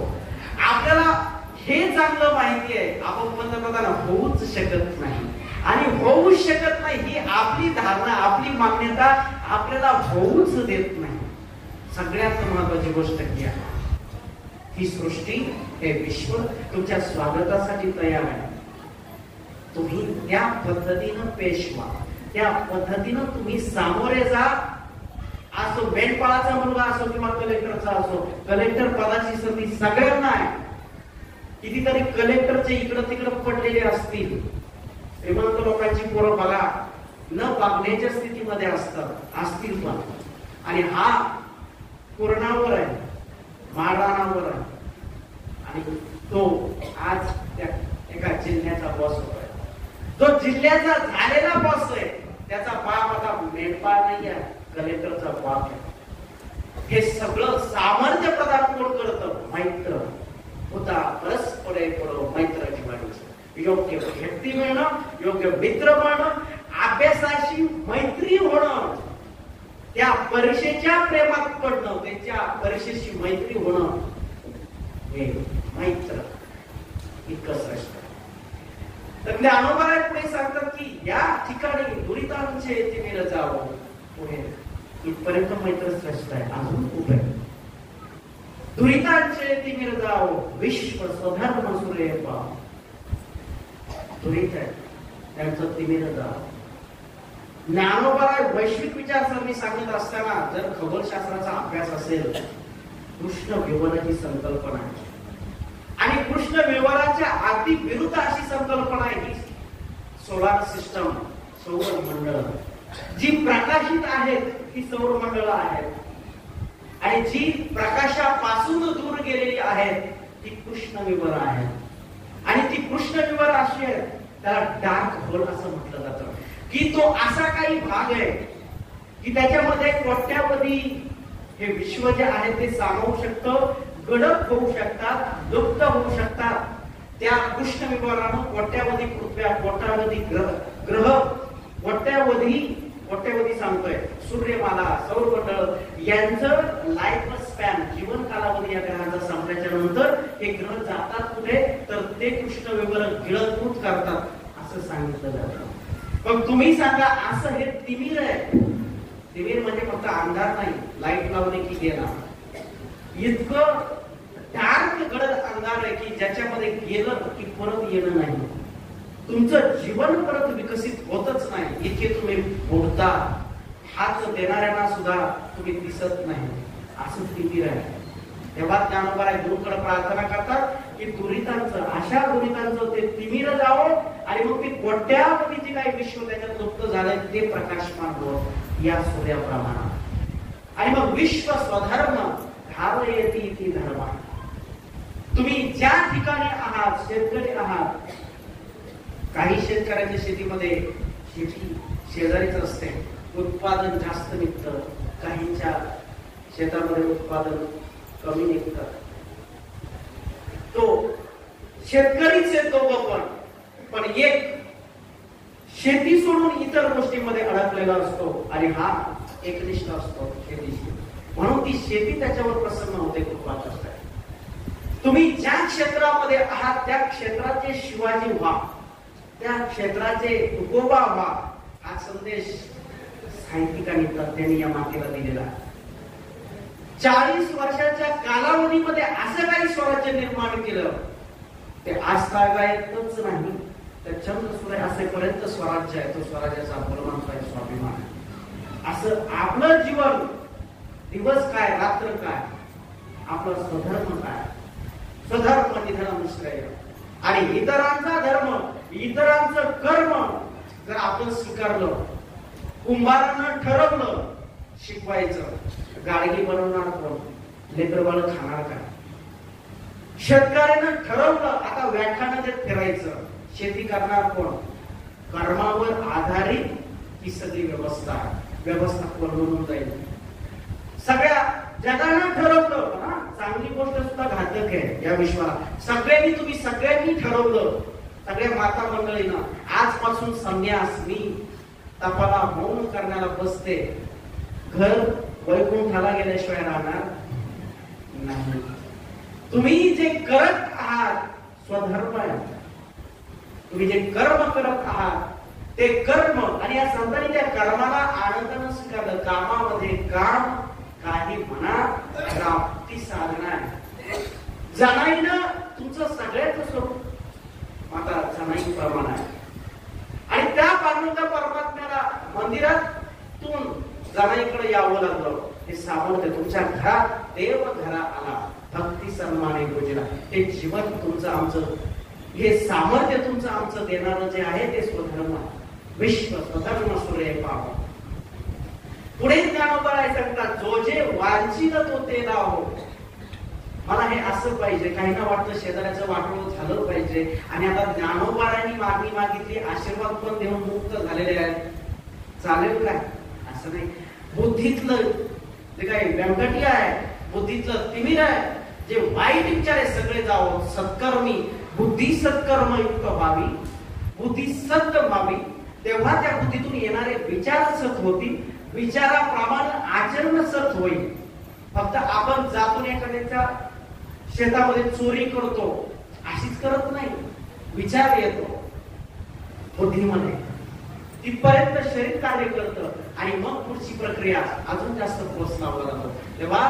आपल्याला हे चांगलं माहिती आहे आपण पंतप्रधान होऊच शकत नाही आणि होऊ शकत नाही ही आपली धारणा, आपली मान्यता आपल्याला होऊच देत नाही. सगळ्यात महत्वाची गोष्ट ही आहे, ही सृष्टी, हे विश्व तुमच्या स्वागतासाठी तयार आहे. तुम्ही त्या पद्धतीनं पेश व्हा, त्या पद्धतीनं तुम्ही सामोरे जा. असो बेंडपाळाचा मुलगा असो किंवा कलेक्टरचा असो, कलेक्टर पदाची संधी सगळ्यांना आहे. कितीतरी कलेक्टरचे इकडं तिकडं पडलेले असतील. श्रीमंत लोकांची पोरं बघा न बघण्याच्या स्थितीमध्ये असतील पण. आणि हा कोरोनावर आहे, मारहाणावर आहे आणि तो आज त्या एका जिल्ह्याचा बॉस होतोय. जो जिल्ह्याचा झालेला बॉस आहे त्याचा बाप आता मेंढपाळ नाही आहे, कलेक्टरचा बाप आहे. हे सगळं सामर्थ्य प्रदान कोण करतं? मैत्र होता परस्परे पडो मैत्र जिव्हाळीचं. योग्य व्यक्ती मिळणं, योग्य मित्र मिळणं, अभ्यासाशी मैत्री होणं, त्या परीक्षेच्या प्रेमात पडणं, त्याच्या परीक्षेशी मैत्री होणं, हे मैत्र इतकं श्रेष्ठ. तर ज्ञानोबा पुढे सांगतात की या ठिकाणी दुरितांचे तिमिर जावं. पुढे इथपर्यंत मैत्र श्रेष्ठ आहे. अजून कुठे? दुरितांचे तिमिर जावं, विश्व स्वधर्म सुरे पाव. दुरित आहे त्यांचं तिमिर जावं. ज्ञानोबा वैश्विक विचारसरणी सांगत असताना जर खगोलशास्त्राचा अभ्यास असेल, कृष्ण विवर ही संकल्पना आहे आणि कृष्ण विवराच्या अगदी विरुद्ध अशी संकल्पना आहे ही सोलार सिस्टम, सौर मंडळ. जी प्रकाशित आहेत ती सौर मंडळ आहेत आणि जी प्रकाशापासून दूर गेलेली आहेत ती कृष्ण विवर आहे. आणि ती कृष्ण विवर अशी आहे त्याला डार्क होल असं म्हटलं जातं की तो असा काही भाग आहे की त्याच्यामध्ये कोट्यावधी हे विश्व जे आहे ते सामावू शकतं, गडप होऊ शकतात, लुप्त होऊ शकतात. त्या कृष्ण विवरानं कोट्यावधी पृथ्व्या, कोट्यावधी ग्रह, कोट्यावधी सांगतोय, सूर्यमाला, सौरमंडळ यांचं लाईफ स्पॅन, जीवन कालावधी या ग्रहांचा संपल्याच्या नंतर हे ग्रह जातात कुठे तर ते कृष्ण विवर गिळंकृत करतात असं सांगितलं जातं. पण तुम्ही सांगा असं हे तिमिर आहे. तिमिर म्हणजे फक्त अंधार नाही, लाईट लावणे की गेला. इतकं डार्क गडद अंधार आहे की ज्याच्यामध्ये गेलं की परत येणं नाही. तुमचं जीवन परत विकसित होतच नाही. इतके तुम्ही बुडता, हात देणाऱ्यांना सुद्धा तुम्ही दिसत नाही, असं तिमिर आहे. तेव्हा ज्ञानोबा गुरुकडे प्रार्थना करतात की दुरितांचं, अशा दुरितांचं ते तिमिर जावं आणि मग ती कोट्यावधी जे काही विश्व त्याच्यात लुप्त झालंय ते प्रकाशमान होत या सूर्याप्रमाणे. आणि मग विश्व स्वधर्म धारयती इति धर्म. तुम्ही ज्या ठिकाणी आहात, शेतकरी आहात, काही शेतकऱ्यांच्या शेतीमध्ये शेती शेजारीच असते, उत्पादन जास्त निघतं, काहींच्या शेतामध्ये उत्पादन कमी निघतं. तो शेतकरीच आहे दोघं पण एक शेती सोडून इतर गोष्टींमध्ये अडकलेला असतो आणि हा एकनिष्ठ असतो शेतीशी. म्हणून ती शेती त्याच्यावर प्रसन्न होते, कृपा करते. तुम्ही ज्या क्षेत्रामध्ये आहात त्या क्षेत्राचे शिवाजी व्हा, त्या क्षेत्राचे तुकोबा व्हा, हा संदेश साहित्यिकांनी तज्ञांनी या मातेला दिलेला आहे. 40 वर्षाच्या कालावधीमध्ये असं काही स्वराज्य निर्माण केलं ते आज तागायतच नाही. तर चंद्र सूर्य असेपर्यंत स्वराज्य आहे, तो स्वराज्याचा परमात्मा आहे, स्वाभिमान आहे. असं आपलं जीवन, दिवस काय रात्र काय, आपलं स्वधर्म काय, स्वधर्म निधन श्रेय. आणि इतरांचा धर्म, इतरांचं कर्म जर आपण स्वीकारलं, कुंभारानं ठरवलं शिकवायचं, गाडगी बनवणार कोण, लेकर बाळ खाणार काय, शेतकऱ्यानं ठरवलं आता व्याख्यानात फिरायचं, शेती करणार कोण, कर्मावर आधारित ही सगळी व्यवस्था बनवून जाईल. सगळ्या जगानं ठरवलं ना, चांगली गोष्ट सुद्धा घातक आहे या विश्वाला. सगळ्यांनी ठरवलं, सगळ्या माता मंडळीनं आजपासून संन्यास, मी तपाला मौन करण्याला बसते, घर वैकुंठाला गेल्याशिवाय राहणार नाही. तुम्ही जे करत आहात स्वधर्म आहे, तुम्ही जे कर्म करत आहात ते कर्म, आणि या संतांनी त्या कर्माला आनंदानं स्वीकारलं. कामामध्ये काम, काही म्हणा, प्राप्ती साधना आहे. जनाईनं तुमचं सगळ्याच स्वरूप आता जनाई प्रमाण आहे. आणि त्या पांडुरंग परमात्म्याला मंदिरातून जनाईकडे यावं लागलं. हे सामर्थ्य तुमच्या घरात देव घरा आला, भक्ती सन्माने पूजला. हे जीवन तुमचं आमचं, हे सामर्थ्य तुमचं आमचं देणारं जे आहे ते स्वधर्म, विश्व स्वधर्म सूर्य पाव. पुढे ज्ञानोबा सांगतात, जो जे वांछित तो ते लावो. मला हे असं पाहिजे, काहींना वाटतं शेजाऱ्याचं वाटोळं झालं पाहिजे, आणि आता ज्ञानोबारांनी मागणी मागितली, आशीर्वाद पण देऊन मुक्त झालेले आहेत, चालेल काय? असं नाही. बुद्धीतलं जे काही व्यंकटी आहे, बुद्धीतलं तिमिर आहे, जे वाईट विचार आहे सगळे जावं, सत्कर्मी बुद्धी सत्कर्मयुक्त व्हावी, बुद्धी सत व्हावी. तेव्हा त्या बुद्धीतून येणारे विचार सत होतील, विचाराप्रमाणे आचरण सत होईल. फक्त आपण जातून एखाद्याच्या शेतामध्ये चोरी करतो अशीच करत नाही, विचार येतो बुद्धीमध्ये, तिथपर्यंत शरीर कार्य करतं, आणि मग पुढची प्रक्रिया अजून जास्त पोच लावला जातो. तेव्हा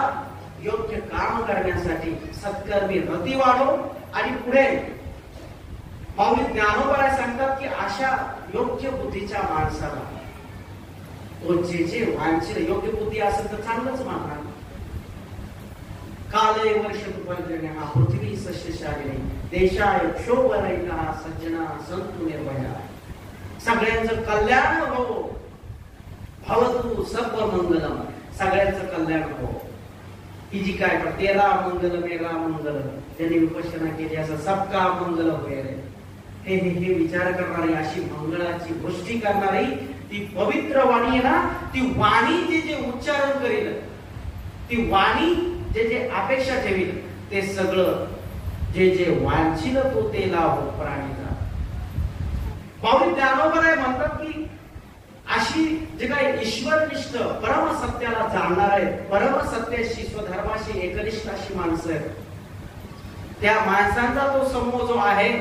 योग्य काम करण्यासाठी सत्कर्मी रती वाढो. आणि पुढे माऊली ज्ञानोबा सांगतात की अशा योग्य बुद्धीच्या माणसाला तो जे वांछित योग्य बुद्धी असेल तर चांगलंच मानणार. काले वर्ष हा पृथ्वी सस्यशालिनी देशाय क्षोभरहिता सज्जना संतु निर्भया. सगळ्यांचं कल्याण हो, भवतु सर्व मंगलम, सगळ्यांचं कल्याण हो. ही जी काय तेरा मंगल मेरा मंगल, ज्यांनी विपश्यना केली असं सबका मंगल होय रे. हे विचार करणारी, अशी मंगळाची गोष्टी करणारी ती पवित्र वाणी आहे ना, ती वाणी जे उच्चारण करेल, ती वाणी जे अपेक्षा ठेवील, ते सगळं जे वांछिल तो ते लाभ प्राणीचा. माऊली ज्ञानोबा म्हणतात की अशी जे काही ईश्वरनिष्ठ परमसत्याला जाणणार आहेत, परमसत्याशी स्वधर्माशी एकनिष्ठ अशी माणसं आहेत, त्या माणसांचा तो समूह जो आहे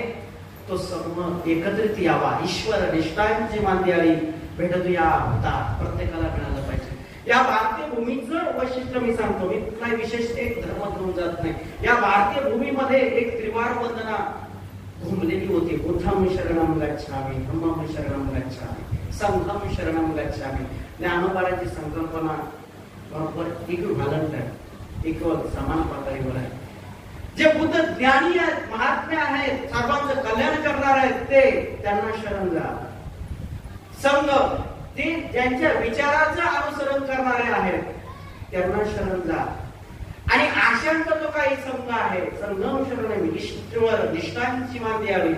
तो समूह एकत्रित यावा. ईश्वर निष्ठांची मांदियाळी भेटतूया होता प्रत्येकाला मिळालं पाहिजे. या भारतीय भूमीचं वैशिष्ट्य मी सांगतो, मी कुठलाही विशेष एक धर्म घेऊन जात नाही. या भारतीय भूमीमध्ये एक त्रिवार वंदना घुमलेली होती. बुद्धं शरणं गच्छामि, धम्मं शरणं गच्छामि, संघं शरणं गच्छामि. ज्ञानोबाची संकल्पना बरोबर इक्विव्हॅलंट आहे, इक्वल समान पातळीवर आहे. जे बुद्ध ज्ञानी आहेत, महात्म्य आहेत, सर्वांचं कल्याण करणार आहेत, ते त्यांना शरण जा. संघ ते ज्यांच्या विचाराचं अनुसरण करणारे आहेत त्यांना शरण जा. आणि आशांचा जो काही संघ आहे, संघम शरण ईश्वर निष्ठांची मान द्यावी.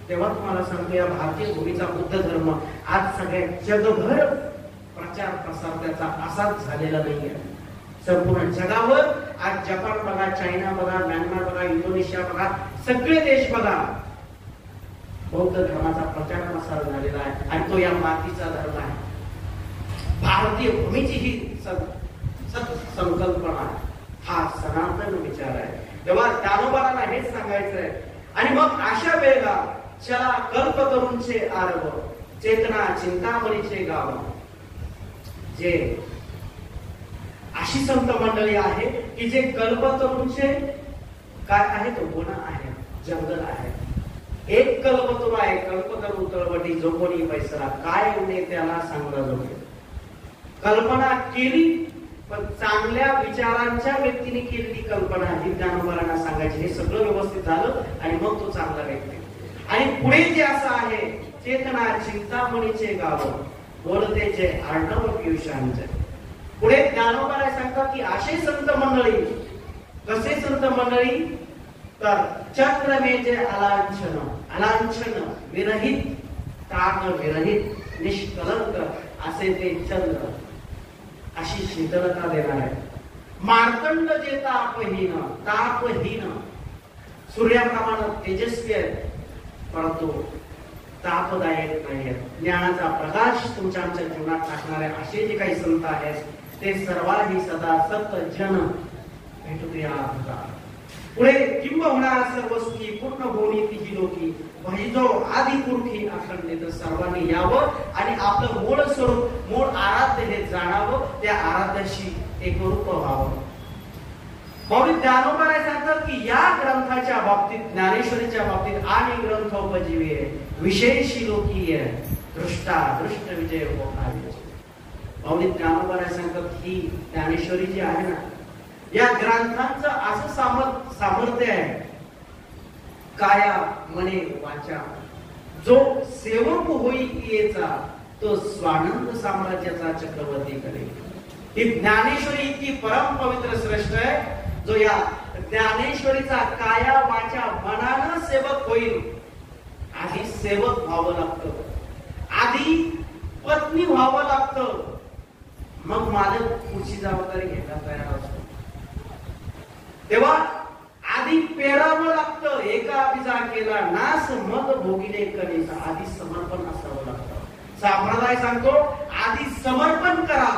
तेव्हा तुम्हाला सांगतो, या भारतीय भूमीचा बुद्ध धर्म आज सगळ्या जगभर प्रचार प्रसार त्याचा असाच झालेला नाहीये. संपूर्ण जगावर आज जपान बघा, चायना बघा, म्यानमार बघा, इंडोनेशिया बघा, सगळे देश बघा, बौद्ध धर्माचा प्रचार प्रसार झालेला आहे. आणि तो या मातीचा धर्म आहे. भारतीय भूमीची ही संकल्पना, हा सनातन विचार आहे. तेव्हा ज्ञानोबाला हेच सांगायचं आहे. आणि मग अशा वेळेला चला कल्प करूनचे आरव, चेतना चिंतामणीचे गाव. जे अशी संत मंडळी आहे की जे कल्पतरूंचे काय आहे तो गुण आहे, जंगल आहे. एक कल्पतरू आहे, कल्पतरू तळवटी जो कोणी पैसरा काय उणे त्याला सांगला जोगे. कल्पना केली पण चांगल्या विचारांच्या व्यक्तीने केलेली कल्पना ही ज्ञानोबांना सांगायची. हे सगळं व्यवस्थित झालं आणि मग तो चांगला व्यक्ती. आणि पुढे जे असं आहे, चेतना चिंतामणीचे गाव बोलते जे आर्णव पियुषांचे. पुढे ज्ञानोबा सांगतात की असे संत मंडळी, कसे संत मंडळी तर चक्र मेजे अलांछन, अलांछन विरहित, ताक विरहित, निष्कलंक असे ते चंद्र, अशी शीतलता देणार आहे. मार्तंड जे तापहीन, तापहीन, सूर्याप्रमाणे तेजस्वी आहे परंतु तापदायक नाही. ज्ञानाचा प्रकाश तुमच्या आमच्या जीवनात टाकणारे असे जे काही संत आहेत ते सर्वाही सदा सत जन भेटूया. पुढे किंबहुना सर्व सुखी पूर्ण होणी तिची लोकी भजितो आदि पुरखी अखंडित. सर्वांनी यावं आणि आपलं मूळ स्वरूप, मूळ आराध्य हे जाणावं, त्या आराध्याशी एकरूप व्हावं. म्हणून ज्ञानोबा सांगतात की या ग्रंथाच्या बाबतीत, ज्ञानेश्वरीच्या बाबतीत आणि ग्रंथोपजीवी विशेषी लोकीय दृष्टा दृष्ट विजय होणार. म्हणून ज्ञानोबा सांगतात ही ज्ञानेश्वरी जी आहे ना, या ग्रंथांचं असं सामर्थ्य आहे, काया मने वाचा जो सेवक होई येचा तो स्वानंद साम्राज्याचा चक्रवर्ती करेल. ही ज्ञानेश्वरी इतकी परम पवित्र श्रेष्ठ आहे, जो या ज्ञानेश्वरीचा काया वाचा मनानं सेवक होईल. आधी सेवक व्हावं लागतं, आधी पत्नी व्हावं लागतं, मग मालक पुढची जबाबदारी घ्यायला तयार असतो. तेव्हा आधी पेरावं लागतं, एका बीजा केला नास मग भोगिले कलेचा. आधी समर्पण असावं लागतं. संप्रदाय सांगतो आधी समर्पण करा,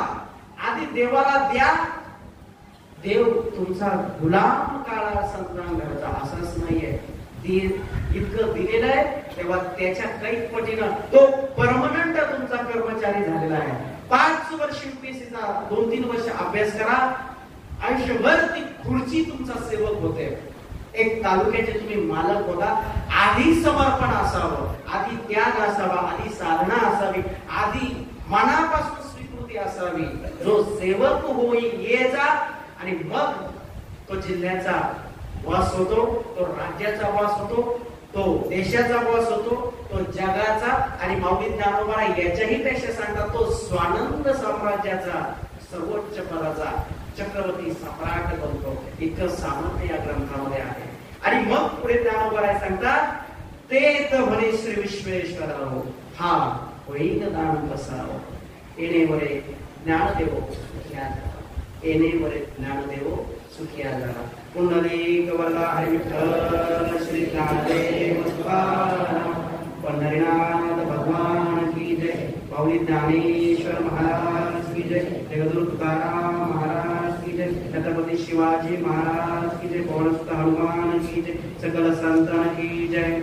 आधी देवाला द्या. देव तुमचा गुलाम काळा संतान घराचा असाच नाहीये. इतकं दिलेलं आहे तेव्हा त्याच्या कैक पटीनं तो परमनंट तुमचा कर्मचारी झालेला आहे. 5 वर्ष UPSCचा 2-3 वर्ष अभ्यास करा, आयुष्यभर ती खुर्ची तुमचा सेवक होते. एक तालुक्याचे तुम्ही मालक होता. आधी समर्पण असावं, आधी त्याग असावा, आधी साधना असावी, आधी मनापासून स्वीकृती असावी. जो सेवक होईल ये जा आणि मग तो जिल्ह्याचा वास होतो, तो राज्याचा वास होतो, तो देशाचा वास होतो, तो जगाचा आणि माऊली ज्ञानोबा याच्याही पेक्षा सांगतात तो स्वानंद साम्राज्याचा सर्वोच्च पदाचा चक्रवर्ती सम्राट बनतो. इतकं सामर्थ्य या ग्रंथामध्ये आहे. आणि मग पुढे ज्ञानोबा सांगतात ते तर म्हणे श्री विश्वेश्वराव हा होईल दान पसाराव. येणेवरे ज्ञानदेव सुखिया झाला, येणेवरे ज्ञानदेव सुखिया झाला. पुंडलिक वरदा हरी विठ्ठल श्री ज्ञानदेव तुकाराम. पंढरीनाथ भगवान की जय. माऊली ज्ञानेश्वर महाराज की जय. जगद्गुरु तुकाराम महाराज की जय. छत्रपती शिवाजी महाराज की जय. पवन सुत हनुमान की जय. सकल संतान की जय.